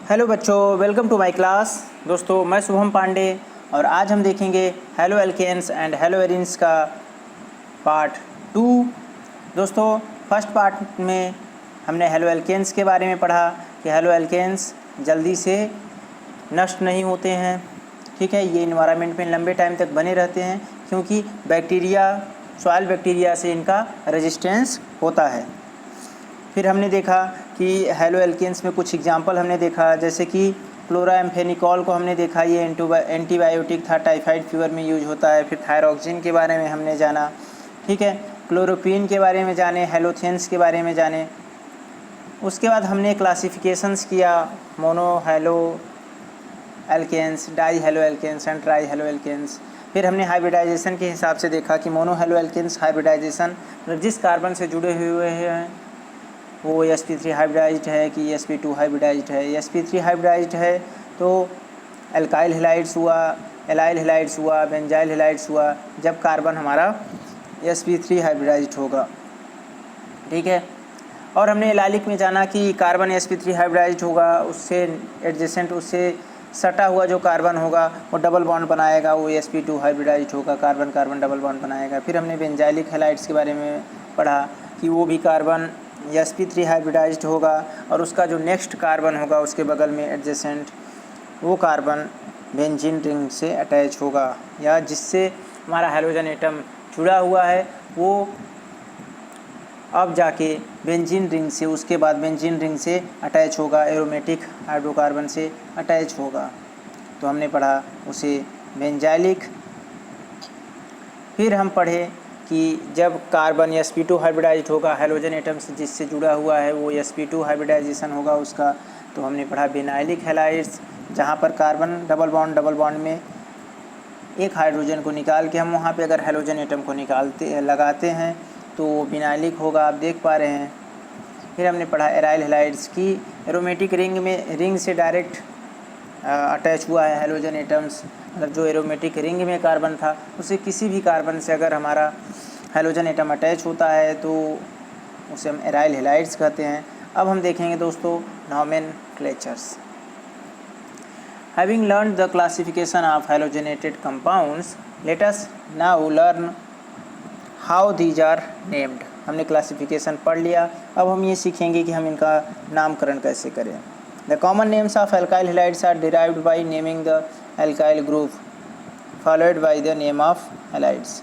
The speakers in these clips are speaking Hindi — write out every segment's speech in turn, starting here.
हेलो बच्चों, वेलकम टू माय क्लास। दोस्तों, मैं शुभम पांडे और आज हम देखेंगे halo alkanes and haloarenes का पार्ट 2। दोस्तों, फर्स्ट पार्ट में हमने हेलो एल्केन्स के बारे में पढ़ा कि हेलो एल्केन्स जल्दी से नष्ट नहीं होते हैं। ठीक है, ये इन्वायरमेंट में लंबे टाइम तक बने रहते हैं क्योंकि बैक्टीरिया, सॉइल बैक्टीरिया से इनका रेजिस्टेंस होता है। फिर हमने देखा कि हेलो एल्केन्स में कुछ एग्जांपल हमने देखा, जैसे कि क्लोराम्फेनिकॉल को हमने देखा, ये एंटीबायोटिक था, टाइफाइड फीवर में यूज होता है। फिर थायरॉक्सिन के बारे में हमने जाना। ठीक है, क्लोरोक्वीन के बारे में जाने, हेलोथेन्स के बारे में जाने। उसके बाद हमने क्लासिफिकेशंस किया, monohaloalkanes, die halo alkanes and trihaloalkanes. फिर हमने हाइब्रिडाइजेशन के हिसाब से देखा कि मोनो हेलो एल्केन्स हाइब्रिडाइजेशन मतलब जिस कार्बन से जुड़े हुए हैं वो sp3 हाइब्रिडाइज्ड है कि sp2 हाइब्रिडाइज्ड है। sp3 हाइब्रिडाइज्ड है तो एल्काइल हेलाइड्स हुआ, एलाइल हेलाइड्स हुआ, बेंजाइल हेलाइड्स हुआ, जब कार्बन हमारा sp3 हाइब्रिडाइज्ड होगा। ठीक है, और हमने एलाइलिक में जाना कि कार्बन sp3 हाइब्रिडाइज्ड होगा, उससे एडजेसेंट, उससे सटा हुआ जो कार्बन होगा वो डबल बॉन्ड बनाएगा, वो sp2 हाइब्रिडाइज्ड होगा, कार्बन कार्बन डबल बॉन्ड बनाएगा। फिर हमने बेंजाइलिक हेलाइड्स के बारे में पढ़ा कि वो भी कार्बन sp3 हाइब्रिडाइज्ड होगा और उसका जो नेक्स्ट कार्बन होगा उसके बगल में एडजेसेंट, वो कार्बन बेंजीन रिंग से अटैच होगा, या जिससे हमारा हैलोजन एटम जुड़ा हुआ है वो अब जाके बेंजीन रिंग से, उसके बाद बेंजीन रिंग से अटैच होगा, एरोमेटिक हाइड्रोकार्बन से अटैच होगा। तो हमने पढ़ा उसे बेंजाइलिक। फिर हम पढ़े कि जब कार्बन sp2 हाइब्रिडाइज्ड होगा, हैलोजन एटम से जिससे जुड़ा हुआ है वो sp2 हाइब्रिडाइजेशन होगा उसका। तो हमने पढ़ा बिनाइलिक हैलाइड्स, जहाँ पर कार्बन डबल बॉन्ड में एक हाइड्रोजन को निकाल के हम वहाँ पे अगर हैलोजन एटम को लगाते हैं तो वो बिनाइलिक होगा, आप देख पा रहे हैं। फिर हमने पढ़ा एराइल हैलाइड्स की एरोमेटिक रिंग से डायरेक्ट अटैच हुआ है हैलोजन एटम्स, मतलब जो एरोमेटिक रिंग में कार्बन था उसे किसी भी कार्बन से अगर हमारा हैलोजन एटम अटैच होता है तो उसे हम एराइल हैलाइड्स कहते हैं। अब हम देखेंगे दोस्तों nomenclatures. Having learn the classification of halogenated compounds, let us now learn how these are named. हमने क्लासिफिकेशन पढ़ लिया, अब हम ये सीखेंगे कि हम इनका नामकरण कैसे करें। The common names of alkyl halides are derived by naming the alkyl group followed by the name of halides।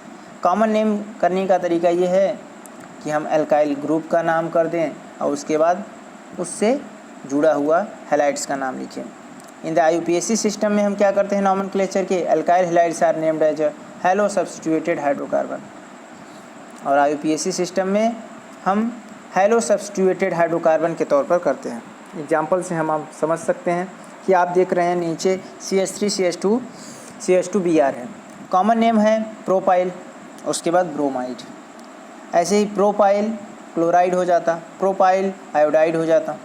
Common name करने का तरीका ये है कि हम एल्काइल ग्रुप का नाम कर दें और उसके बाद उससे जुड़ा हुआ हैलाइड्स का नाम लिखें। इन द IUPAC सिस्टम में हम क्या करते हैं नॉमेनक्लेचर के, alkyl halides are named as halo substituted hydrocarbon, और IUPAC सिस्टम में हम हेलो सब्स्टिट्यूटेड हाइड्रोकार्बन के तौर पर करते हैं। एग्जाम्पल से हम आप समझ सकते हैं कि आप देख रहे हैं नीचे CH3 CH2Br है, कॉमन नेम है प्रोपाइल, उसके बाद ब्रोमाइड। ऐसे ही प्रोपाइल क्लोराइड हो जाता, प्रोपाइल आयोडाइड हो जाता।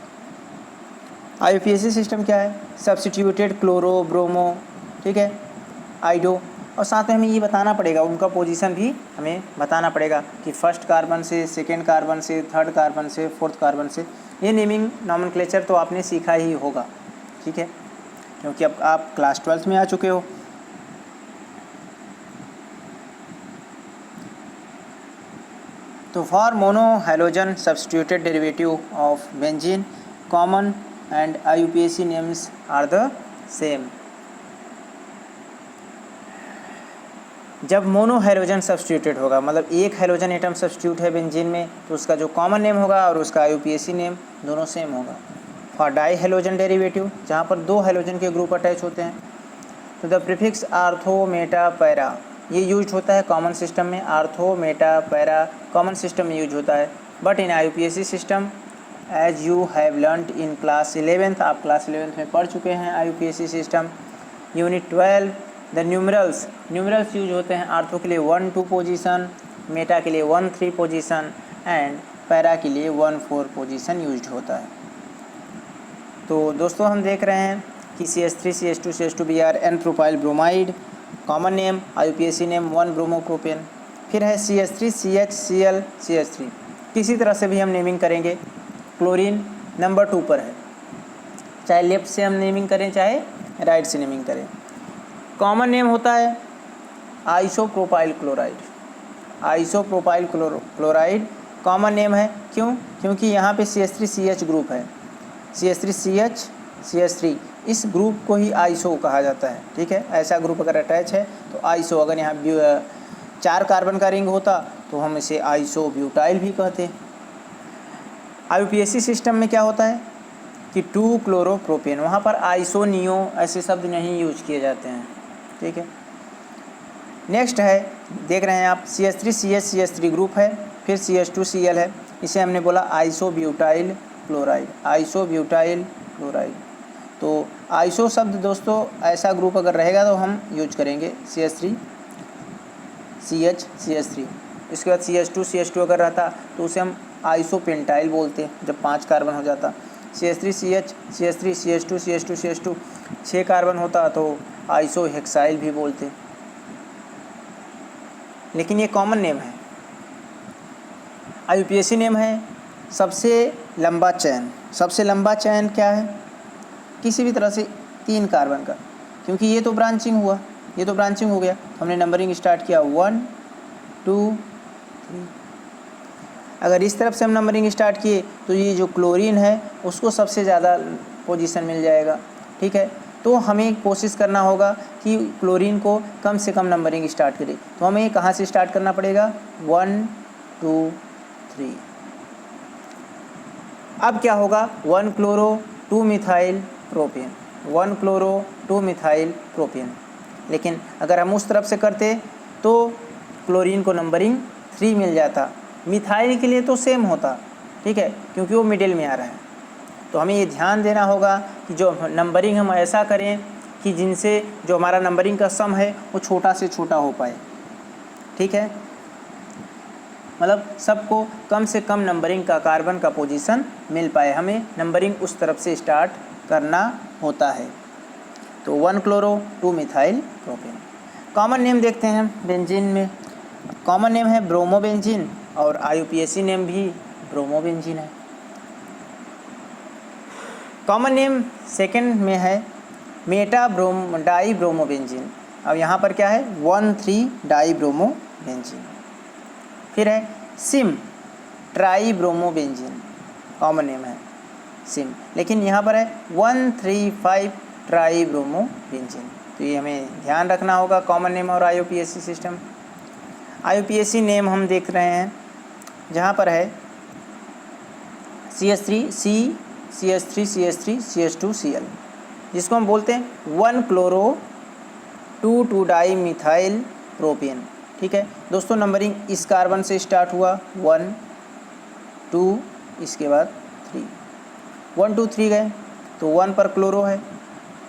IUPAC सिस्टम क्या है, सब्स्टिट्यूटेड क्लोरो ब्रोमो, ठीक है, आइडो। और साथ में हमें ये बताना पड़ेगा, उनका पोजीशन भी हमें बताना पड़ेगा कि फर्स्ट कार्बन से, सेकेंड कार्बन से, थर्ड कार्बन से, फोर्थ कार्बन से। ये नेमिंग नॉमेनक्लेचर तो आपने सीखा ही होगा, ठीक है, क्योंकि अब आप क्लास 12th में आ चुके हो। तो for mono halogen substituted derivative of benzene common and IUPAC names are the same. जब मोनो हैलोजन सब्स्टिट्यूटेड होगा, मतलब एक हैलोजन एटम सब्स्टिट्यूट है बेंजीन में, तो उसका जो कॉमन नेम होगा और उसका IUPAC नेम दोनों सेम होगा। फॉर डाई हैलोजन डेरिवेटिव, जहाँ पर दो हैलोजन के ग्रुप अटैच होते हैं, तो the prefix ortho meta para ये यूज होता है कॉमन सिस्टम में। Ortho meta para common system में यूज होता है, but in IUPAC system as you have learned in class 11th, आप क्लास 11th में पढ़ चुके हैं IUPAC system unit 12। The numerals use होते हैं आर्थो के लिए 1-2 पोजीशन, मेटा के लिए 1-3 पोजीशन एंड पैरा के लिए 1-4 पोजीशन यूज होता है। तो दोस्तों हम देख रहे हैं कि CH3 CH2 CH2Br n propyl bromide, common name IUPAC name 1 bromopropane. फिर है CH3 CHCl CH3, किसी तरह से भी हम नेमिंग करेंगे। क्लोरीन नंबर 2 पर है, चाहे लेफ्ट से हम नेमिंग करें चाहे राइट से नेमिंग करें। कॉमन नेम होता है isopropyl chloride. Isopropyl chloride common name है, क्यों? क्योंकि यहाँ पे CH3CH ग्रुप है, CH3CH CH3, इस ग्रुप को ही आइसो कहा जाता है। ठीक है, ऐसा ग्रुप अगर अटैच है तो आइसो। अगर यहाँ 4 कार्बन का रिंग होता तो हम इसे आइसो ब्यूटाइल भी कहते। IUPAC सिस्टम में क्या होता है कि 2 क्लोरोप्रोपेन, वहाँ पर आइसो नियो ऐसे शब्द नहीं यूज किए जाते हैं। ठीक है, नेक्स्ट है, देख रहे हैं आप, CH3CH CH3 ग्रुप है, फिर CH2Cl है, इसे हमने बोला आइसोब्यूटाइल क्लोराइड। आइसोब्यूटाइल क्लोराइड, तो आइसो शब्द दोस्तों ऐसा ग्रुप अगर रहेगा तो हम यूज करेंगे CH3CH CH3। इसके बाद CH2 अगर रहता तो उसे हम आइसोपेंटाइल बोलते जब 5 कार्बन हो जाता। CH3CH CH3 CH2 6 कार्बन होता तो आइसोहेक्साइल भी बोलते। लेकिन ये कॉमन नेम है। IUPAC नेम है सबसे लंबा चैन। सबसे लंबा चैन क्या है? किसी भी तरह से 3 कार्बन का, क्योंकि ये तो ब्रांचिंग हुआ, ये तो ब्रांचिंग हो गया, हमने नंबरिंग स्टार्ट किया 1 2 3। अगर इस तरफ से हम नंबरिंग स्टार्ट किए तो ये जो क्लोरीन है उसको सबसे ज़्यादा पोजीशन मिल जाएगा। ठीक है, तो हमें कोशिश करना होगा कि क्लोरीन को कम से कम नंबरिंग स्टार्ट करें। तो हमें कहाँ से स्टार्ट करना पड़ेगा? 1 2 3। अब क्या होगा? 1 chloro 2 methyl propane, 1 chloro 2 methyl propane. लेकिन अगर हम उस तरफ से करते तो क्लोरीन को नंबरिंग 3 मिल जाता। मिथाइल के लिए तो सेम होता, ठीक है, क्योंकि वो मिडिल में आ रहा है। तो हमें ये ध्यान देना होगा कि जो नंबरिंग हम ऐसा करें कि जिनसे जो हमारा नंबरिंग का सम है वो छोटा से छोटा हो पाए। ठीक है, मतलब सबको कम से कम नंबरिंग का कार्बन का पोजीशन मिल पाए, हमें नंबरिंग उस तरफ से स्टार्ट करना होता है। तो 1 chloro 2 methyl propane. Common name देखते हैं बेंजीन में। कॉमन नेम है ब्रोमोबेंजीन और IUPAC नेम भी ब्रोमोबेंजीन है। कॉमन नेम सेकंड में है डाई ब्रोमोबेंजीन। अब यहाँ पर क्या है? 1,3 डाई ब्रोमोबेंजीन। फिर है sym tribromobenzene, common name है सिम, लेकिन यहाँ पर है 1,3,5 ट्राई ब्रोमोबेंजीन। तो ये हमें ध्यान रखना होगा कॉमन नेम और IUPAC सिस्टम। IUPAC नेम हम देख रहे हैं जहाँ पर है CH3CH2Cl, जिसको हम बोलते हैं 1 क्लोरो 2 डाई मिथाइल प्रोपेन। ठीक है दोस्तों, नंबरिंग इस कार्बन से स्टार्ट हुआ 1 2, इसके बाद 3, 1 2 3 गए तो 1 पर क्लोरो है,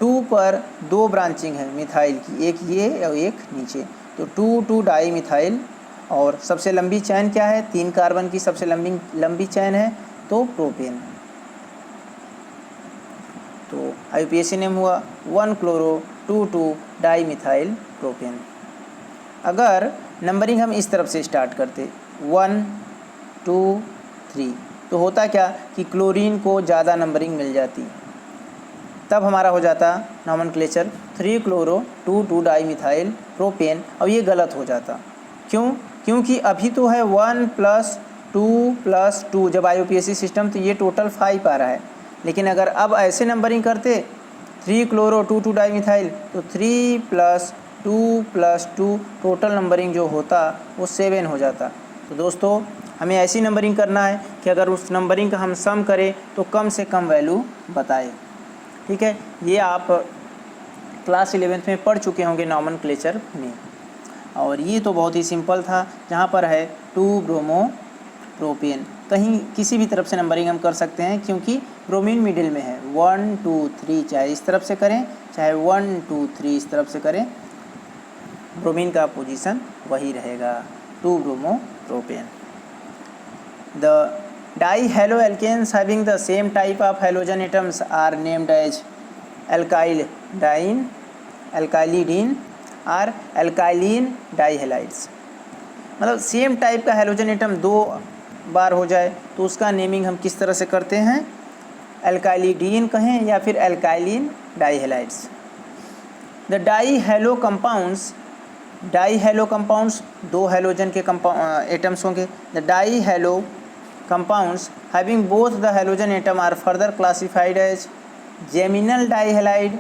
2 पर 2 ब्रांचिंग है मिथाइल की, एक ये और एक नीचे, तो 2 डाई मिथाइल। और सबसे लंबी चैन क्या है? 3 कार्बन की सबसे लंबी चैन है तो प्रोपेन। तो IUPAC नेम हुआ 1 क्लोरो 2 डाई मिथाइल प्रोपेन। अगर नंबरिंग हम इस तरफ से स्टार्ट करते 1 2 3 तो होता क्या कि क्लोरीन को ज़्यादा नंबरिंग मिल जाती, तब हमारा हो जाता nomenclature 3 chloro 2 di methyl propane. अब ये गलत हो जाता, क्यों? क्योंकि अभी तो है 1 + 2 + 2, जब IUPAC सिस्टम तो ये टोटल 5 आ रहा है। लेकिन अगर अब ऐसे नंबरिंग करते 3 क्लोरो 2 डाई मिथाइल तो 3 + 2 + 2 टोटल नंबरिंग जो होता वो 7 हो जाता। तो दोस्तों हमें ऐसी नंबरिंग करना है कि अगर उस नंबरिंग का हम सम करें तो कम से कम वैल्यू बताए। ठीक है, ये आप क्लास 11th में पढ़ चुके होंगे नॉमेनक्लेचर में। और ये तो बहुत ही सिंपल था, जहाँ पर है 2 ब्रोमो प्रोपेन, कहीं किसी भी तरफ से नंबरिंग हम कर सकते हैं क्योंकि ब्रोमीन मिडिल में है। 1 2 3 चाहे इस तरफ से करें चाहे 1 2 3 इस तरफ से करें, ब्रोमीन का पोजीशन वही रहेगा 2 bromo propane. The di halo alkanes having the same type of halogen atoms are named as alkylidene और एल्काइलिन डाईहेलाइड्स। मतलब सेम टाइप का हैलोजन एटम 2 बार हो जाए तो उसका नेमिंग हम किस तरह से करते हैं? एल्काइलिडीन कहें या फिर alkylene dihalides. The di halo दो हेलोजन के एटम्स होंगे। The di halo compounds having both the halogen atom are further classified as geminal dihalide.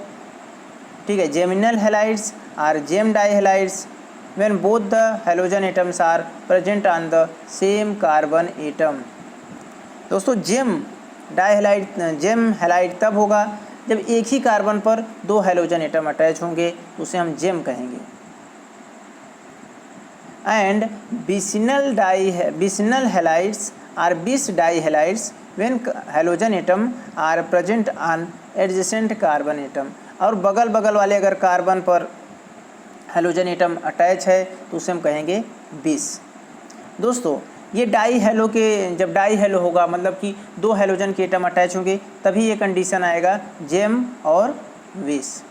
ठीक है, geminal halides are gem dihalides when both the halogen atoms are present on the same carbon atom। दोस्तों जेम हेलाइड तब होगा जब एक ही कार्बन पर दो हेलोजन एटम अटैच होंगे, तो उसे हम जेम कहेंगे। And बिसिनल halides are bis dihalides when halogen atom are present on adjacent carbon atom. और बगल बगल वाले अगर कार्बन पर हेलोजन एटम अटैच है तो उसे हम कहेंगे बिस। दोस्तों ये जब डाई हेलो होगा मतलब कि दो हेलोजन के एटम अटैच होंगे, तभी ये कंडीशन आएगा जेम और vis.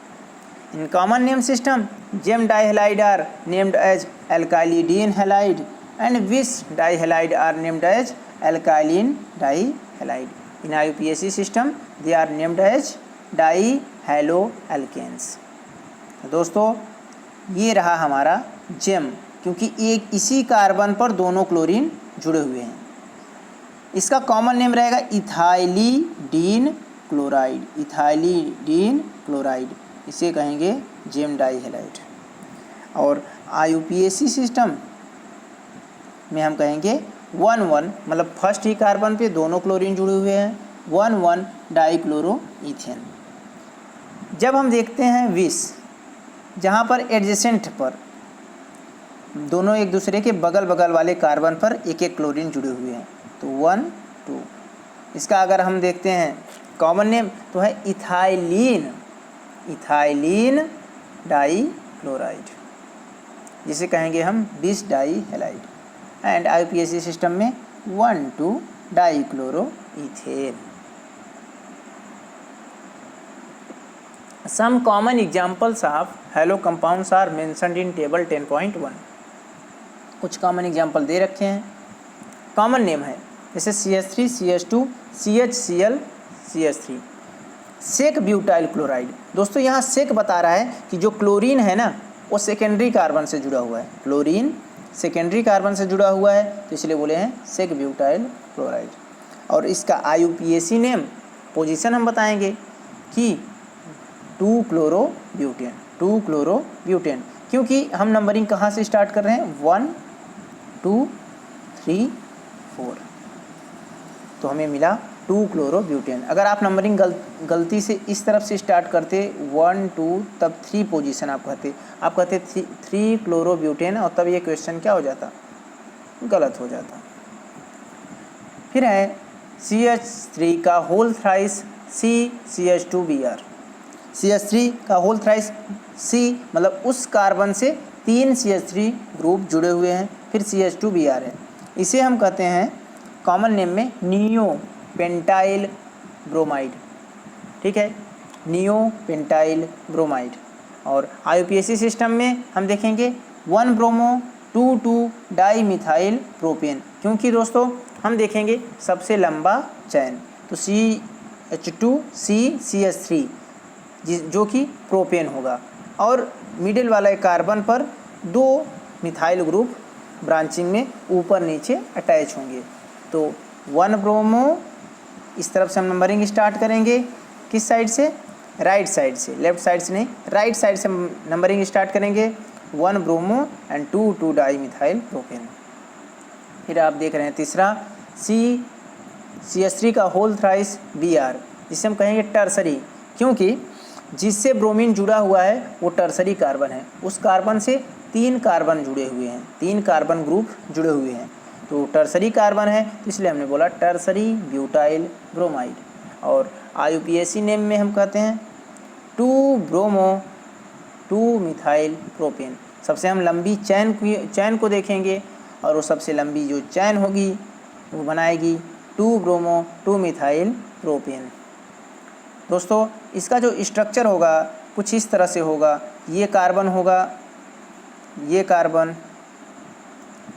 In common name system gem dihalide are named as alkylidene halide and vis dihalide are named as alkylene dihalide. In IUPAC system they are named as di hello alkanes. दोस्तों ये रहा हमारा जेम, क्योंकि एक इसी कार्बन पर दोनों क्लोरीन जुड़े हुए हैं। इसका कॉमन नेम रहेगा इथाइलिडीन क्लोराइड, इसे कहेंगे जेम डाईहेलाइड। और IUPAC सिस्टम में हम कहेंगे 1,1 मतलब फर्स्ट ही कार्बन पे दोनों क्लोरीन जुड़े हुए हैं, 1,1 डाईक्लोरोइथेन। जब हम देखते हैं विस, जहाँ पर एडजेसेंट पर दोनों एक दूसरे के बगल बगल वाले कार्बन पर एक एक क्लोरीन जुड़े हुए हैं, तो 1, 2। इसका अगर हम देखते हैं कॉमन नेम तो है इथाइलिन डाईक्लोराइड, जिसे कहेंगे हम बिस डाईहेलाइड। एंड IUPAC सिस्टम में 1, 2 डाईक्लोरोइथेन। Some common examples of halo compounds are mentioned in table 10.1। कुछ कॉमन एग्जाम्पल दे रखे हैं, कॉमन नेम है जैसे CH3, CH2, CHCl, CH3। Sec butyl chloride. दोस्तों यहाँ सेक बता रहा है कि जो क्लोरीन है ना वो सेकेंडरी कार्बन से जुड़ा हुआ है, क्लोरीन सेकेंडरी कार्बन से जुड़ा हुआ है, तो इसलिए बोले हैं सेक ब्यूटाइल क्लोराइड। और इसका IUPAC नेम पोजीशन हम बताएंगे कि 2 क्लोरोब्यूटेन, क्योंकि हम नंबरिंग कहाँ से स्टार्ट कर रहे हैं, 1, 2, 3, 4, तो हमें मिला 2 क्लोरोब्यूटेन। अगर आप नंबरिंग गलती से इस तरफ से स्टार्ट करते 1, 2 तब 3 पोजीशन आप कहते 3 क्लोरोब्यूटेन, और तब ये क्वेश्चन क्या हो जाता, गलत हो जाता। फिर है CH3 का होल थ्राइस CH2Br। CH3 का होल थ्राइस C मतलब उस कार्बन से 3 CH3 ग्रुप जुड़े हुए हैं, फिर CH2Br है। इसे हम कहते हैं कॉमन नेम में नियो पेंटाइल ब्रोमाइड। ठीक है, नियो पेंटाइल ब्रोमाइड। और IUPAC सिस्टम में हम देखेंगे 1 ब्रोमो 2 डाई मिथाइल प्रोपेन, क्योंकि दोस्तों हम देखेंगे सबसे लंबा चैन तो CH2CCH3 जो कि प्रोपेन होगा, और मिडिल वाले कार्बन पर 2 मिथाइल ग्रुप ब्रांचिंग में ऊपर नीचे अटैच होंगे। तो 1 ब्रोमो, इस तरफ से हम नंबरिंग स्टार्ट करेंगे, किस साइड से, राइट साइड से, लेफ्ट साइड से नहीं, राइट साइड से नंबरिंग स्टार्ट करेंगे। 1 bromo and 2 di methyl propane. फिर आप देख रहे हैं तीसरा CH3 का होल थ्राइस Br, जिसे हम कहेंगे टर्सरी, क्योंकि जिससे ब्रोमीन जुड़ा हुआ है वो टर्सरी कार्बन है, उस कार्बन से 3 कार्बन जुड़े हुए हैं, 3 कार्बन ग्रुप जुड़े हुए हैं, तो टर्सरी कार्बन है, तो इसलिए हमने बोला टर्सरी ब्यूटाइल ब्रोमाइड। और IUPAC नेम में हम कहते हैं 2 ब्रोमो 2 मिथाइल प्रोपेन। सबसे हम लंबी चैन को देखेंगे, और वो सबसे लंबी जो चैन होगी वो बनाएगी 2 ब्रोमो 2 मिथाइल प्रोपेन। दोस्तों इसका जो स्ट्रक्चर होगा कुछ इस तरह से होगा, ये कार्बन होगा, ये कार्बन,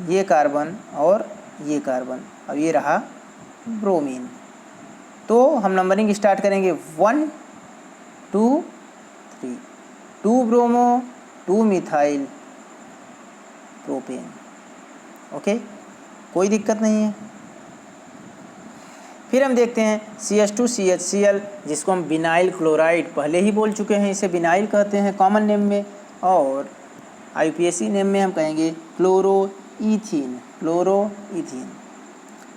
ये कार्बन और ये कार्बन, अब ये रहा ब्रोमीन। तो हम नंबरिंग स्टार्ट करेंगे 1 2 3, 2 ब्रोमो 2 मिथाइल प्रोपेन। ओके, कोई दिक्कत नहीं है। फिर हम देखते हैं CH2CHCl, जिसको हम विनाइल क्लोराइड पहले ही बोल चुके हैं, इसे विनाइल कहते हैं कॉमन नेम में, और IUPAC नेम में हम कहेंगे क्लोरोईथीन, क्लोरोईथीन।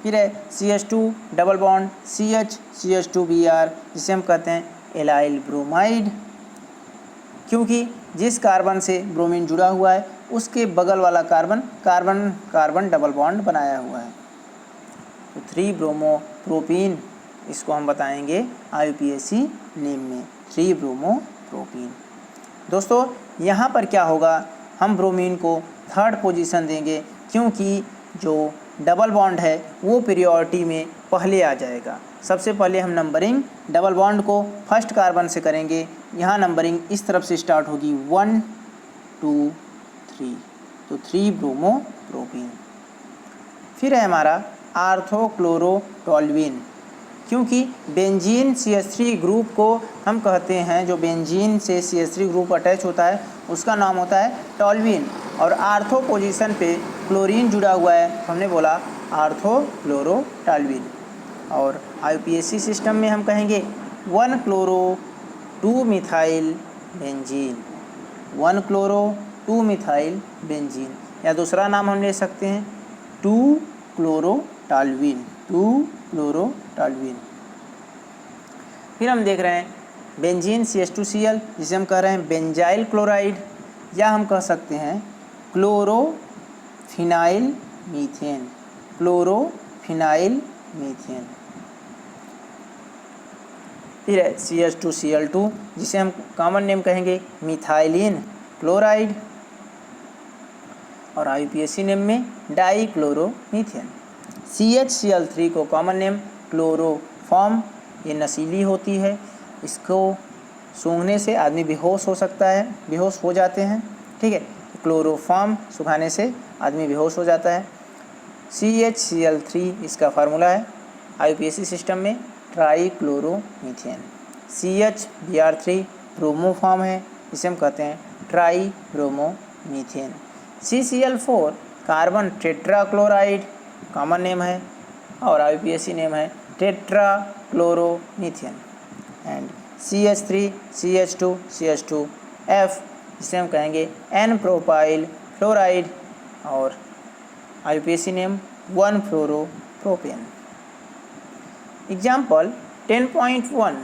फिर है CH2 double bond CH CH2Br, जिसे हम कहते हैं एलाइल ब्रोमाइड, क्योंकि जिस कार्बन से ब्रोमीन जुड़ा हुआ है उसके बगल वाला carbon carbon carbon double bond बनाया हुआ है। तो 3 ब्रोमो प्रोपीन, इसको हम बताएंगे IUPAC नेम में 3 ब्रोमो प्रोपीन। दोस्तों यहाँ पर क्या होगा, हम ब्रोमीन को थर्ड पोजीशन देंगे, क्योंकि जो डबल बॉन्ड है वो पीरियोडिटी में पहले आ जाएगा। सबसे पहले हम नंबरिंग डबल बॉन्ड को फर्स्ट कार्बन से करेंगे। यहाँ नंबरिंग इस तरफ से स्टार्ट होगी 1 2 3, तो 3 ब्रोमो प्रोपीन। फिर है हमारा आर्थोक्लोरोटोल्यूइन, क्योंकि बेंजीन CH3 ग्रुप को हम कहते हैं, जो बेंजीन से CH3 ग्रुप अटैच होता है उसका नाम होता है टोल्यूइन, और आर्थो पोजीशन पे क्लोरीन जुड़ा हुआ है, हमने बोला आर्थोक्लोरोटोल्यूइन। और IUPAC सिस्टम में हम कहेंगे 1 chloro 2 methyl benzene, 1 chloro 2 methyl benzene, या दूसरा नाम हम ले सकते हैं 2 क्लोरोटोल्यूइन, 2 क्लोरोटोल्यूइन। फिर हम देख रहे हैं बेंजीन CH2Cl, जिसे हम कह रहे हैं बेंजाइल क्लोराइड, या हम कह सकते हैं क्लोरोफिनाइल मीथेन, क्लोरोफिनाइल मीथेन। फिर है CH2Cl2, जिसे हम कॉमन नेम कहेंगे मिथाइलिन क्लोराइड, और IUPAC नेम में डाइक्लोरोमीथेन। CHCl3 को कॉमन नेम क्लोरोफॉर्म, ये नशीली होती है, इसको सूंघने से आदमी बेहोश हो सकता है, बेहोश हो जाते हैं, ठीक है। क्लोरोफॉर्म सुखाने से आदमी बेहोश हो जाता है। CHCl3 इसका फार्मूला है IUPAC सिस्टम में ट्राईक्लोरोमीथेन। CHBr3 ब्रोमोफॉर्म है, इसे हम कहते हैं try bromomethane. CCl4 carbon tetrachloride common name है, और IUPAC नेम है टेट्राक्लोरोमीथेन। एंड CH3 CH2 CH2F, जिसे हम कहेंगे N प्रोपाइल फ्लोराइड, और IUPAC name 1 fluoropropane. Example 10.1,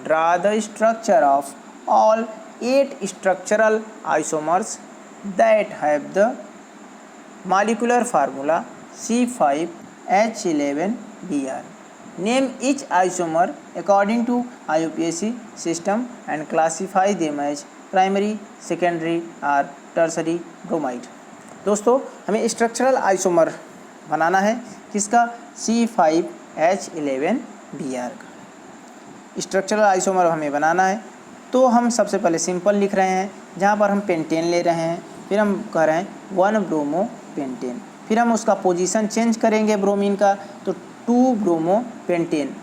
draw the structure of all 8 structural isomers that have the molecular formula C5H11Br. Name each isomer according to IUPAC system and classify them as primary, secondary or tertiary bromide. दोस्तों हमें स्ट्रक्चरल आइसोमर बनाना है, किसका? C5H11Br का स्ट्रक्चरल आइसोमर हमें बनाना है। तो हम सबसे पहले सिंपल लिख रहे हैं, जहाँ पर हम पेंटेन ले रहे हैं, फिर हम कह रहे हैं 1 ब्रोमो पेंटेन, फिर हम उसका पोजीशन चेंज करेंगे ब्रोमीन का, तो 2 ब्रोमो पेंटेन।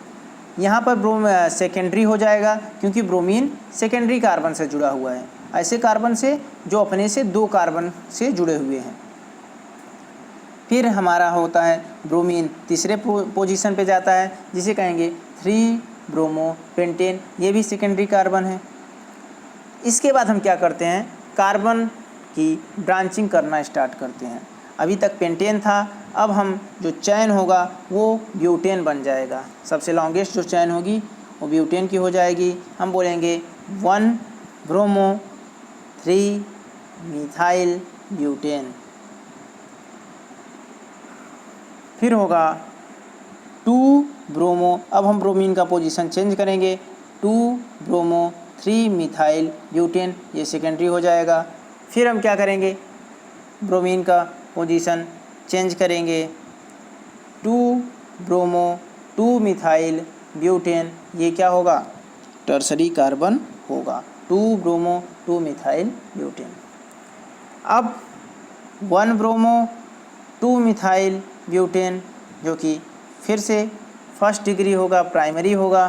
यहाँ पर सेकेंडरी हो जाएगा, क्योंकि ब्रोमीन सेकेंडरी कार्बन से जुड़ा हुआ है, ऐसे कार्बन से जो अपने से 2 कार्बन से जुड़े हुए हैं। फिर हमारा होता है ब्रोमीन तीसरे पोजीशन पे जाता है, जिसे कहेंगे 3 ब्रोमो पेंटेन, ये भी सेकेंडरी कार्बन है। इसके बाद हम क्या करते हैं, कार्बन की ब्रांचिंग करना स्टार्ट करते हैं। अभी तक पेंटेन था, अब हम जो चैन होगा वो ब्यूटेन बन जाएगा। सबसे लॉन्गेस्ट जो चैन होगी वो ब्यूटेन की हो जाएगी। हम बोलेंगे 1 ब्रोमो 3 मिथाइल ब्यूटेन। फिर होगा 2 ब्रोमो, अब हम ब्रोमीन का पोजीशन चेंज करेंगे, 2 ब्रोमो 3 मिथाइल ब्यूटेन, ये सेकेंडरी हो जाएगा। फिर हम क्या करेंगे, ब्रोमीन का पोजीशन चेंज करेंगे, 2 ब्रोमो 2 मिथाइल ब्यूटेन, ये क्या होगा? टर्सरी कार्बन होगा, 2 ब्रोमो 2 मिथाइल ब्यूटेन। अब 1 ब्रोमो 2 मिथाइल ब्यूटेन, जो कि फिर से फर्स्ट डिग्री होगा प्राइमरी होगा।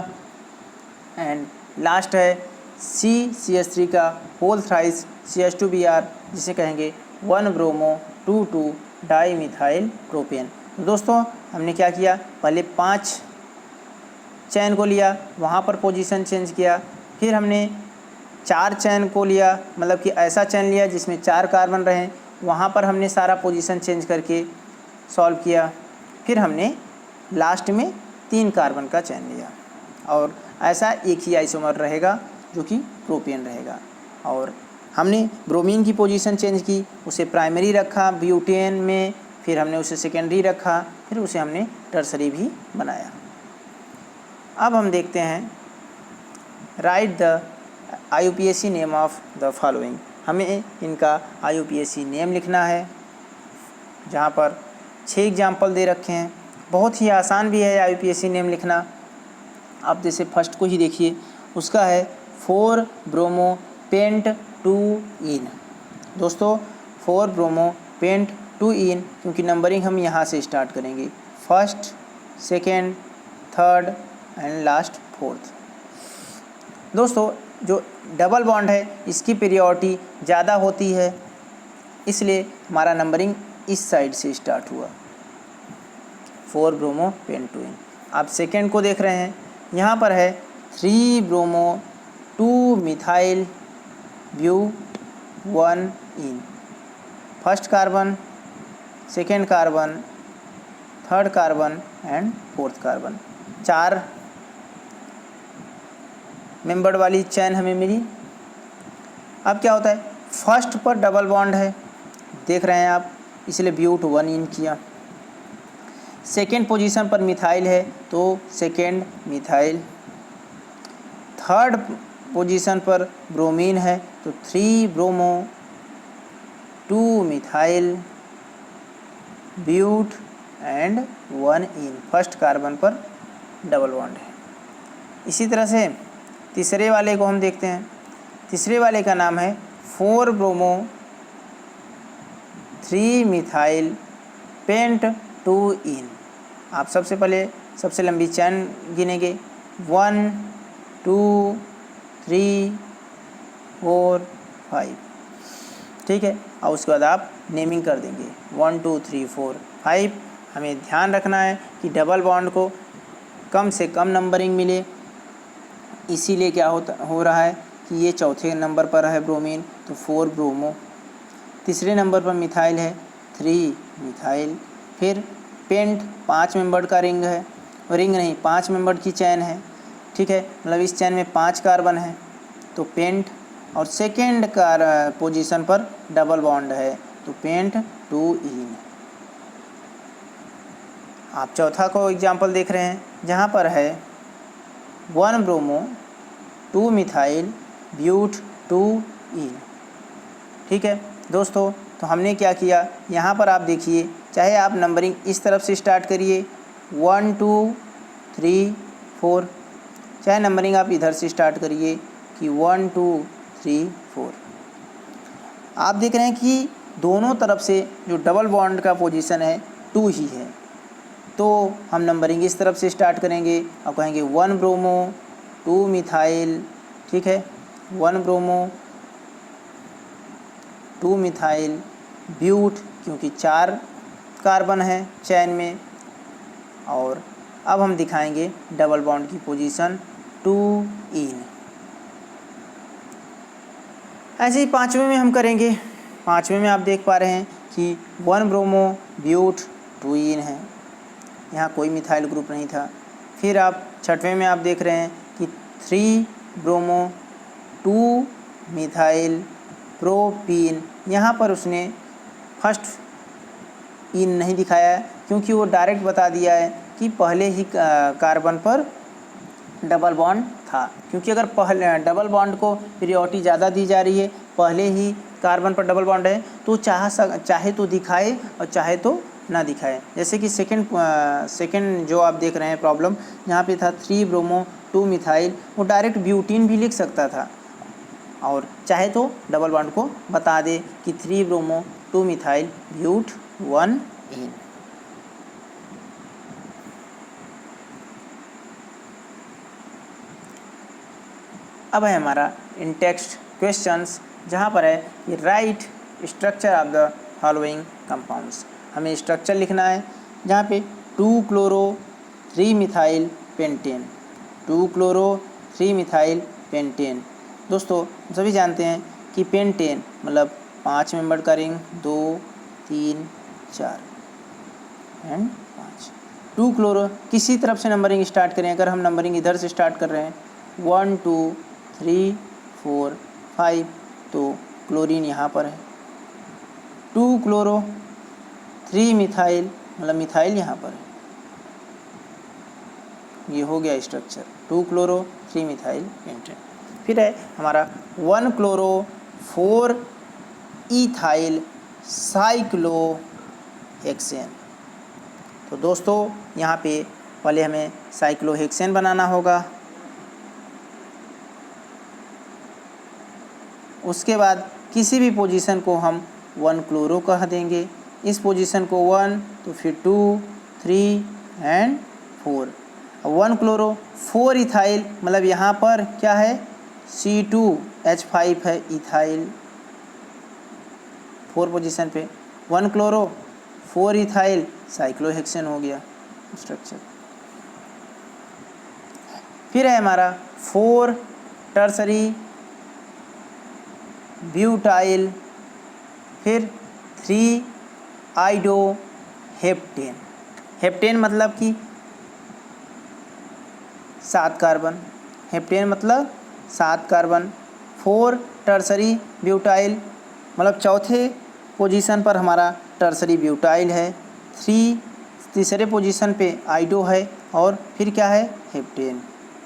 एंड लास्ट है CCH3 का होल थ्राइस CH2Br, जिसे कहेंगे 1 ब्रोमो 2,2 डाईमिथाइल प्रोपेन। तो दोस्तों हमने क्या किया, पहले 5 चैन को लिया, वहाँ पर पोजीशन चेंज किया, फिर हमने 4 चैन को लिया, मतलब कि ऐसा चैन लिया जिसमें 4 कार्बन रहें, वहाँ पर हमने सारा पोजीशन चेंज करके सॉल्व किया। फिर हमने लास्ट में 3 कार्बन का चैन लिया और ऐसा एक ही आइसोमर रहेगा जो कि प्रोपेन रहेगा। और हमने ब्रोमीन की पोजीशन चेंज की, उसे प्राइमरी रखा ब्यूटेन में, फिर हमने उसे सेकेंडरी रखा, फिर उसे हमने टर्सरी भी बनाया। अब हम देखते हैं right the IUPAC name of the following. हमें इनका IUPAC नेम लिखना है, जहाँ पर 6 एग्जाम्पल दे रखे हैं। बहुत ही आसान भी है IUPAC नेम लिखना। आप जैसे फर्स्ट को ही देखिए, उसका है 4 ब्रोमो पेंट 2इन। दोस्तों 4 ब्रोमो पेंट 2इन, क्योंकि नंबरिंग हम यहाँ से स्टार्ट करेंगे, first, second, third and last fourth. दोस्तों जो डबल बॉन्ड है इसकी पीरियोडिटी ज़्यादा होती है, इसलिए हमारा नंबरिंग इस साइड से स्टार्ट हुआ, 4 ब्रोमो पेंट 2इन। आप सेकेंड को देख रहे हैं, यहाँ पर है 3 ब्रोमो 2 मिथाइल ब्यूट 1इन। First carbon, second carbon, third carbon and fourth carbon, 4 membered वाली चैन हमें मिली। अब क्या होता है, फर्स्ट पर डबल बॉन्ड है, देख रहे हैं आप, इसलिए ब्यूट 1इन किया। सेकेंड पोजीशन पर मिथाइल है तो सेकेंड मिथाइल। थर्ड पोजीशन पर ब्रोमीन है तो 3 ब्रोमो 2 मिथाइल ब्यूट एंड 1इन। फर्स्ट कार्बन पर डबल बॉन्ड है। इसी तरह से तीसरे वाले को हम देखते हैं। तीसरे वाले का नाम है 4 ब्रोमो 3 मिथाइल पेंट 2इन। आप सबसे पहले सबसे लंबी चैन गिनेंगे, 1 2 3 4 5, ठीक है। और उसके बाद आप नेमिंग कर देंगे 1 2 3 4 5। हमें ध्यान रखना है कि डबल बॉन्ड को कम से कम नंबरिंग मिले, इसीलिए क्या हो रहा है कि ये चौथे नंबर पर है ब्रोमीन तो 4 ब्रोमो, तीसरे नंबर पर मिथाइल है 3 मिथाइल, फिर पेंट 5 मेंबर्ड का रिंग है, रिंग नहीं 5 मेंबर्ड की चैन है, ठीक है, मतलब इस चैन में 5 कार्बन है तो पेंट, और सेकेंड का पोजीशन पर डबल बॉन्ड है तो पेंट 2इन। आप चौथा को एग्जाम्पल देख रहे हैं, जहाँ पर है 1 ब्रोमो 2 मिथाइल ब्यूट 2इन, ठीक है दोस्तों। तो हमने क्या किया, यहाँ पर आप देखिए, चाहे आप नंबरिंग इस तरफ से स्टार्ट करिए 1 2 3 4, चाहे नंबरिंग आप इधर से स्टार्ट करिए कि 1 2 3 4। आप देख रहे हैं कि दोनों तरफ से जो डबल बॉन्ड का पोजीशन है 2 ही है, तो हम नंबरिंग इस तरफ से स्टार्ट करेंगे और कहेंगे 1 ब्रोमो 2 मिथाइल, ठीक है, 1 ब्रोमो 2 मिथाइल ब्यूट, क्योंकि 4 कार्बन है चैन में। और अब हम दिखाएंगे डबल बॉन्ड की पोजीशन 2इन। ऐसे ही पाँचवें में हम करेंगे। पाँचवें में आप देख पा रहे हैं कि 1 ब्रोमो ब्यूट 2इन है, यहाँ कोई मिथाइल ग्रुप नहीं था। फिर आप छठवें में आप देख रहे हैं कि 3 ब्रोमो 2 मिथाइल प्रोपीन, यहाँ पर उसने फर्स्ट इन नहीं दिखाया है क्योंकि वो डायरेक्ट बता दिया है कि पहले ही कार्बन पर डबल बॉन्ड था। क्योंकि अगर पहले डबल बॉन्ड को पीरियोडिटी ज़्यादा दी जा रही है, पहले ही कार्बन पर डबल बॉन्ड है, तो चाहे तो दिखाए और चाहे तो ना दिखाए। जैसे कि सेकंड जो आप देख रहे हैं प्रॉब्लम, यहाँ पे था 3 ब्रोमो 2 मिथाइल, वो डायरेक्ट ब्यूटीन भी लिख सकता था और चाहे तो डबल बॉन्ड को बता दे कि 3 ब्रोमो 2 मिथाइल ब्यूट 1इन। अब है हमारा इन टेक्स्ट क्वेश्चंस, जहाँ पर है कि right structure of the following compounds. हमें स्ट्रक्चर लिखना है, जहाँ पे 2 chloro 3 methyl pentane, 2 chloro 3 methyl pentane. दोस्तों सभी जानते हैं कि पेंटेन मतलब 5 मेंबर का रिंग, 2 3 4 एंड 5। 2 क्लोरो, किसी तरफ से नंबरिंग स्टार्ट करें, अगर हम नंबरिंग इधर से स्टार्ट कर रहे हैं 1 2 3 4 5, तो क्लोरीन यहाँ पर है। 2 क्लोरो 3 मिथाइल मतलब मिथाइल यहाँ पर है, ये हो गया स्ट्रक्चर 2 क्लोरो 3 मिथाइल पेंटेन। फिर है हमारा 1 क्लोरो 4 इथाइल साइक्लोहेक्सेन। तो दोस्तों यहाँ पे पहले हमें साइक्लोहेक्सेन बनाना होगा, उसके बाद किसी भी पोजीशन को हम 1 क्लोरो कह देंगे, इस पोजीशन को 1, तो फिर 2 3 एंड 4। 1 क्लोरो 4 इथाइल मतलब यहाँ पर क्या है C2H5 है इथाइल, 4 पोजीशन पे 1 क्लोरो 4 इथाइल साइक्लोहेक्सेन हो गया स्ट्रक्चर। फिर है हमारा 4 टर्सरी ब्यूटाइल, फिर 3 आइडो हेप्टेन। हेप्टेन मतलब कि 7 कार्बन, हेप्टेन मतलब 7 कार्बन। 4 टर्सरी ब्यूटाइल मतलब चौथे पोजीशन पर हमारा टर्सरी ब्यूटाइल है, 3 तीसरे पोजीशन पे आइडो है, और फिर क्या है हेप्टेन,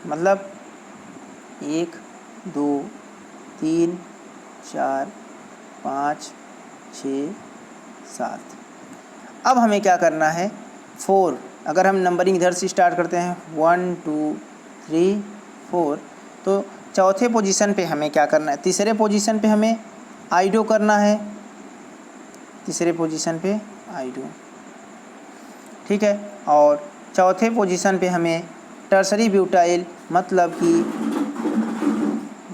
मतलब 1 2 3 4 5 6 7। अब हमें क्या करना है 4, अगर हम नंबरिंग इधर से स्टार्ट करते हैं 1 2 3 4, तो चौथे पोजीशन पे हमें क्या करना है, तीसरे पोजीशन पे हमें आइडो करना है, तीसरे पोजीशन पे आइडो, ठीक है। और चौथे पोजीशन पे हमें टर्सरी ब्यूटाइल, मतलब कि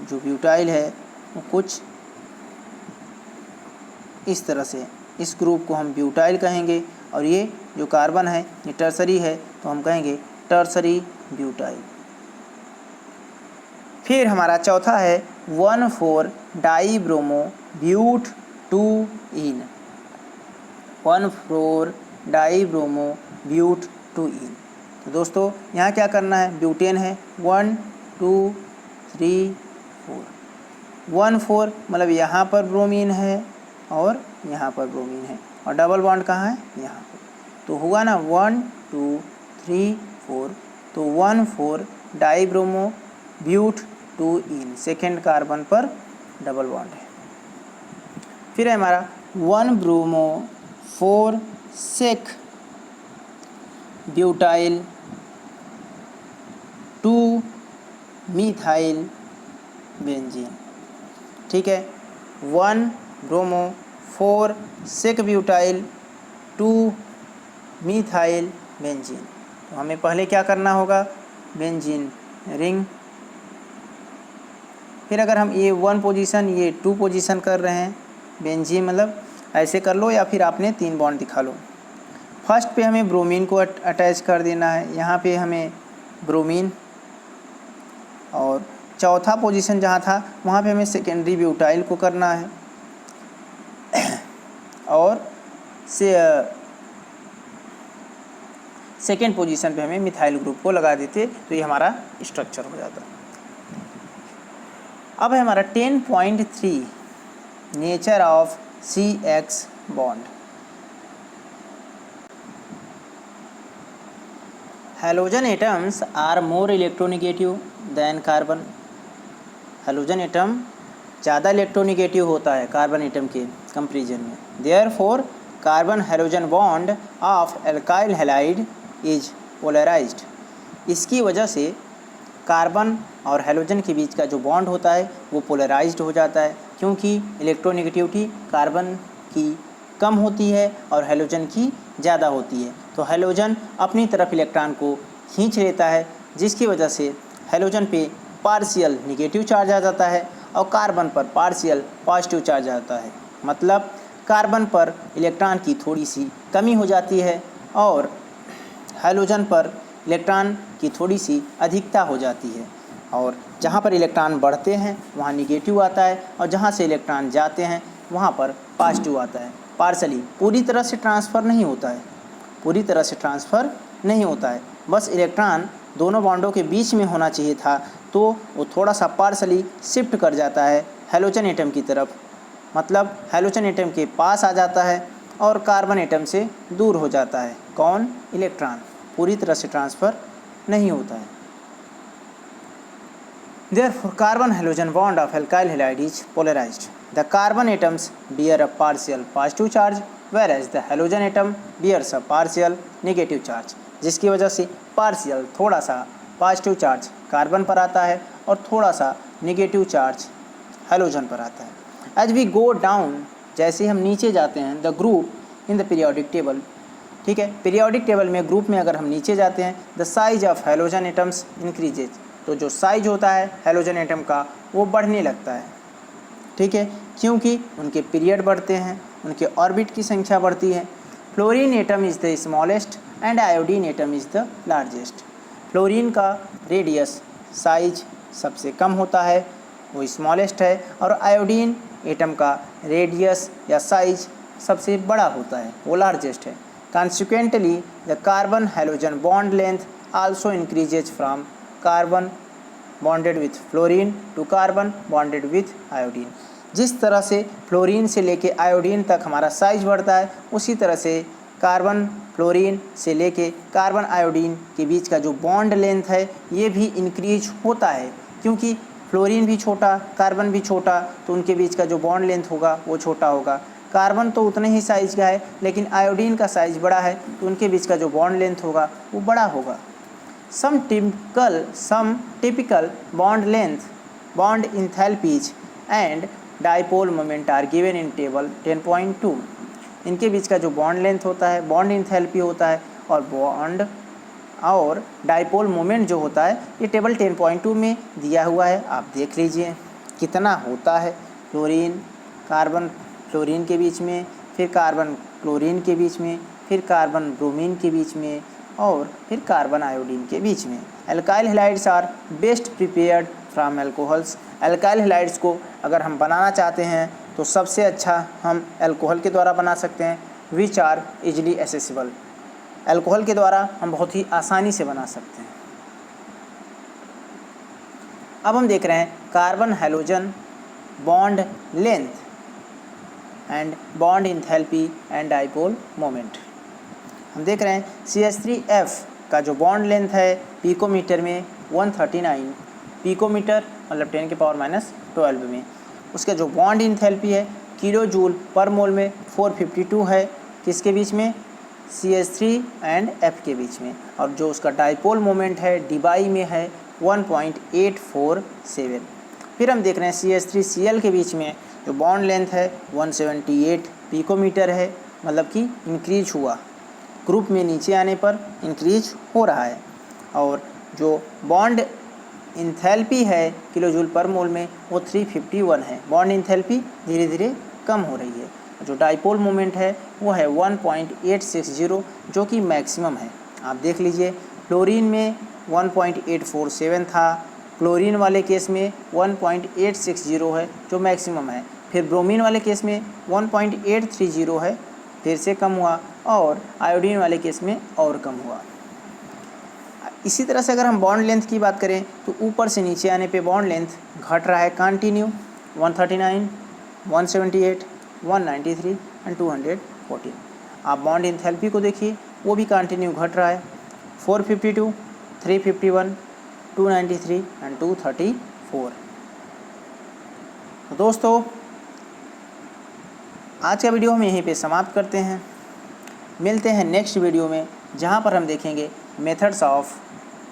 जो ब्यूटाइल है वो कुछ इस तरह से, इस ग्रुप को हम ब्यूटाइल कहेंगे, और ये जो कार्बन है ये टर्सरी है तो हम कहेंगे टर्सरी ब्यूटाइल। फिर हमारा चौथा है 1,4 dibromo but 2 in, 1,4 dibromo but 2 इन। तो दोस्तों यहाँ क्या करना है, ब्यूटेन है 1 2 3 4, 1,4 मतलब यहाँ पर ब्रोमीन है और यहाँ पर ब्रोमीन है, और डबल बॉन्ड कहाँ है यहाँ पर, तो हुआ ना 1 2 3 4, तो 1,4 dibromo but 2 ene, second carbon पर डबल बॉन्ड है। फिर है हमारा 1 bromo 4 sec butyl 2 methyl benzene, ठीक है। 1 bromo 4 sec butyl 2 methyl benzene. तो हमें पहले क्या करना होगा, बेंजीन रिंग, फिर अगर हम ये 1 पोजीशन ये 2 पोजीशन कर रहे हैं, बेंजीन मतलब ऐसे कर लो या फिर आपने 3 बॉन्ड दिखा लो। फर्स्ट पे हमें ब्रोमीन को अटैच कर देना है, यहाँ पे हमें ब्रोमीन, और चौथा पोजीशन जहाँ था वहाँ पे हमें सेकेंडरी ब्यूटाइल को करना है, और सेकेंड पोजीशन पे हमें मिथाइल ग्रुप को लगा देते, तो ये हमारा स्ट्रक्चर हो जाता। अब है हमारा 10.3 nature of CX bond. Halogen atoms are more electronegative than carbon. Halogen atom ज़्यादा इलेक्ट्रोनिगेटिव होता है कार्बन एटम के कंपेरिजन में। Therefore carbon halogen bond of alkyl halide is polarized. इसकी वजह से कार्बन और हैलोजन के बीच का जो बॉन्ड होता है वो पोलराइज्ड हो जाता है, क्योंकि इलेक्ट्रोनिगेटिविटी कार्बन की कम होती है और हैलोजन की ज़्यादा होती है। तो हैलोजन अपनी तरफ इलेक्ट्रॉन को खींच लेता है, जिसकी वजह से हैलोजन पे पार्शियल निगेटिव चार्ज आ जाता है और कार्बन पर पार्शियल पॉजिटिव चार्ज आता है। मतलब कार्बन पर इलेक्ट्रॉन की थोड़ी सी कमी हो जाती है और हाइड्रोजन पर इलेक्ट्रॉन की थोड़ी सी अधिकता हो जाती है। और जहाँ पर इलेक्ट्रॉन बढ़ते हैं वहाँ निगेटिव आता है और जहाँ से इलेक्ट्रॉन जाते हैं वहाँ पर पॉजिटिव आता है। पार्शली, पूरी तरह से ट्रांसफ़र नहीं होता है, पूरी तरह से ट्रांसफ़र नहीं होता है, बस इलेक्ट्रॉन दोनों बॉन्डों के बीच में होना चाहिए था, तो वो थोड़ा सा पार्शली शिफ्ट कर जाता है हैलोजन एटम की तरफ। मतलब हैलोजन एटम के पास आ जाता है और कार्बन एटम से दूर हो जाता है। कौन? इलेक्ट्रॉन। पूरी तरह से ट्रांसफ़र नहीं होता है। Therefore, carbon halogen bond of alkyl halide is polarized. The carbon atoms bear a partial positive charge, whereas the halogen atom bears a partial negative charge. जिसकी वजह से पार्शियल थोड़ा सा पॉजिटिव चार्ज कार्बन पर आता है और थोड़ा सा निगेटिव चार्ज हैलोजन पर आता है। एज वी गो डाउन, जैसे हम नीचे जाते हैं, the group in the periodic table, ठीक है, पीरियोडिक टेबल में ग्रुप में अगर हम नीचे जाते हैं, the size of halogen atoms increases, तो जो साइज होता है हैलोजन एटम का वो बढ़ने लगता है। ठीक है, क्योंकि उनके पीरियड बढ़ते हैं, उनके ऑर्बिट की संख्या बढ़ती है। Fluorine atom is the smallest and iodine atom is the largest. Fluorine का रेडियस साइज सबसे कम होता है, वो स्मॉलेस्ट है, और आयोडीन एटम का रेडियस या साइज सबसे बड़ा होता है, वो लार्जेस्ट है। Consequently, the carbon halogen bond length also increases from carbon bonded with fluorine to carbon bonded with iodine. जिस तरह से फ्लोरीन से लेके आयोडीन तक हमारा साइज बढ़ता है, उसी तरह से कार्बन फ्लोरीन से लेके कार्बन आयोडीन के बीच का जो बॉन्ड लेंथ है ये भी इंक्रीज होता है, क्योंकि फ्लोरीन भी छोटा, कार्बन भी छोटा, तो उनके बीच का जो बॉन्ड लेंथ होगा वो छोटा होगा। कार्बन तो उतने ही साइज का है, लेकिन आयोडीन का साइज बड़ा है, तो उनके बीच का जो बॉन्ड लेंथ होगा वो बड़ा होगा। Some typical bond length, bond enthalpies and dipole moment are given in table 10.2। इनके बीच का जो बॉन्ड लेंथ होता है, बॉन्ड इंथैल्पी होता है, और बॉन्ड और डाइपोल मोमेंट जो होता है ये टेबल 10.2 में दिया हुआ है। आप देख लीजिए कितना होता है। फ्लोरीन कार्बन फ्लोरीन के बीच में, फिर कार्बन क्लोरीन के बीच में, फिर कार्बन ब्रोमीन के बीच में, और फिर कार्बन आयोडीन के बीच में। Alkyl halides are best prepared from alcohols. Alkyl halides को अगर हम बनाना चाहते हैं तो सबसे अच्छा हम एल्कोहल के द्वारा बना सकते हैं, which are easily accessible. Alcohol के द्वारा हम बहुत ही आसानी से बना सकते हैं। अब हम देख रहे हैं carbon halogen bond length and bond enthalpy and dipole moment. हम देख रहे हैं CH3F का जो बॉन्ड लेंथ है पिकोमीटर में 139 पिकोमीटर, मतलब 10⁻⁻12 में। उसका जो बॉन्ड इंथैल्पी है किलो जूल पर मोल में 452 है, किसके बीच में? CH3 एंड F के बीच में। और जो उसका डाइपोल मोमेंट है डिबाई में है 1.847। फिर हम देख रहे हैं CH3Cl के बीच में जो बॉन्ड लेंथ है 178 पिकोमीटर है, मतलब कि इंक्रीज हुआ, ग्रुप में नीचे आने पर इंक्रीज हो रहा है। और जो बॉन्ड इंथैल्पी है किलो जूल पर मोल में वो 351 है। बॉन्ड इंथैल्पी धीरे धीरे कम हो रही है। जो डाइपोल मोमेंट है वो है 1.860, जो कि मैक्सिमम है। आप देख लीजिए फ्लोरीन में 1.847 था, क्लोरीन वाले केस में 1.860 है जो मैक्सिमम है। फिर ब्रोमीन वाले केस में 1.830 है, फिर से कम हुआ, और आयोडीन वाले केस में और कम हुआ। इसी तरह से अगर हम बॉन्ड लेंथ की बात करें तो ऊपर से नीचे आने पे बॉन्ड लेंथ घट रहा है कंटिन्यू, 139, 178, 193 एंड 214। आप बॉन्ड इंथैल्पी को देखिए, वो भी कंटिन्यू घट रहा है, 452, 351, 293 एंड 234। तो दोस्तों आज का वीडियो हम यहीं पे समाप्त करते हैं। मिलते हैं नेक्स्ट वीडियो में, जहां पर हम देखेंगे methods of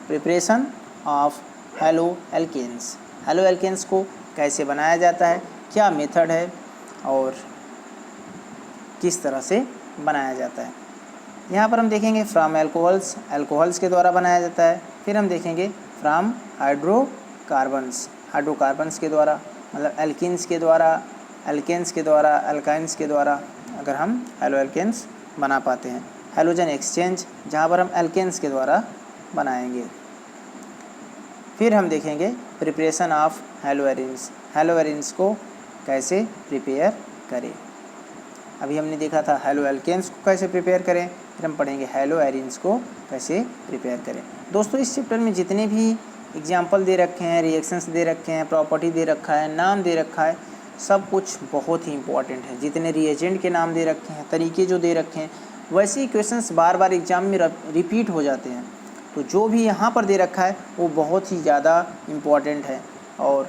preparation of haloalkanes. Haloalkanes को कैसे बनाया जाता है, क्या मेथड है और किस तरह से बनाया जाता है। यहाँ पर हम देखेंगे फ्रॉम एल्कोहल्स, एल्कोहल्स के द्वारा बनाया जाता है। फिर हम देखेंगे फ्रॉम कार्बन्स, हाइड्रोकार्बन्स के द्वारा, मतलब एल्कीन्स के द्वारा, एल्केन्स के द्वारा, अल्काइंस के द्वारा अगर हम हेलो एल्केन्स बना पाते हैं। हेलोजन एक्सचेंज, जहाँ पर हम एल्केन्स के द्वारा बनाएंगे। फिर हम देखेंगे preparation of hello arenes, hello arenes को कैसे प्रिपेयर करें। अभी हमने देखा था हेलो एल्केन्स को कैसे प्रिपेयर करें, फिर हम पढ़ेंगे हेलो एरिन्स को कैसे प्रिपेयर करें। दोस्तों इस चैप्टर में जितने भी एग्जाम्पल दे रखे हैं, रिएक्शंस दे रखे हैं, प्रॉपर्टी दे रखा है, नाम दे रखा है, सब कुछ बहुत ही इंपॉर्टेंट है। जितने रिएजेंट के नाम दे रखे हैं, तरीके जो दे रखे हैं, वैसे ही क्वेश्चंस बार बार एग्जाम में रिपीट हो जाते हैं। तो जो भी यहाँ पर दे रखा है वो बहुत ही ज़्यादा इम्पॉर्टेंट है और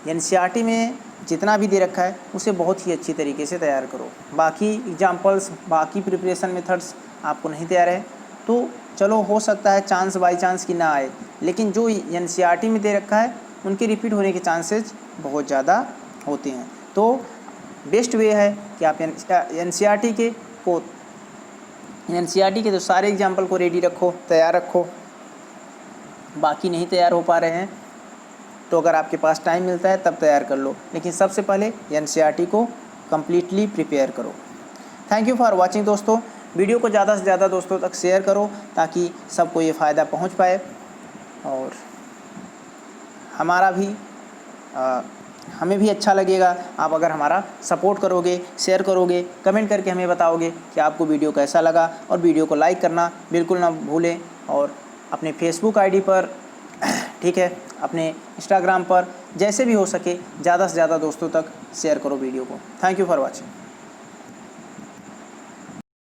एनसीईआरटी में जितना भी दे रखा है उसे बहुत ही अच्छी तरीके से तैयार करो। बाकी एग्जाम्पल्स, बाकी प्रिपरेशन मेथड्स आपको नहीं तैयार है तो चलो हो सकता है चांस बाई चांस की ना आए, लेकिन जो एनसीईआरटी में दे रखा है उनके रिपीट होने के चांसेस बहुत ज़्यादा होते हैं। तो बेस्ट वे है कि आप एनसीईआरटी के तो सारे एग्जाम्पल को रेडी रखो, तैयार रखो। बाकी नहीं तैयार हो पा रहे हैं तो अगर आपके पास टाइम मिलता है तब तैयार कर लो, लेकिन सबसे पहले एनसीईआरटी को कम्प्लीटली प्रिपेयर करो। थैंक यू फॉर वॉचिंग दोस्तों। वीडियो को ज़्यादा से ज़्यादा दोस्तों तक शेयर करो ताकि सबको ये फ़ायदा पहुंच पाए और हमें भी अच्छा लगेगा आप अगर हमारा सपोर्ट करोगे, शेयर करोगे, कमेंट करके हमें बताओगे कि आपको वीडियो कैसा लगा। और वीडियो को लाइक करना बिल्कुल ना भूलें और अपने फेसबुक आईडी पर ठीक है, अपने इंस्टाग्राम पर, जैसे भी हो सके ज़्यादा से ज़्यादा दोस्तों तक शेयर करो वीडियो को। Thank you for watching.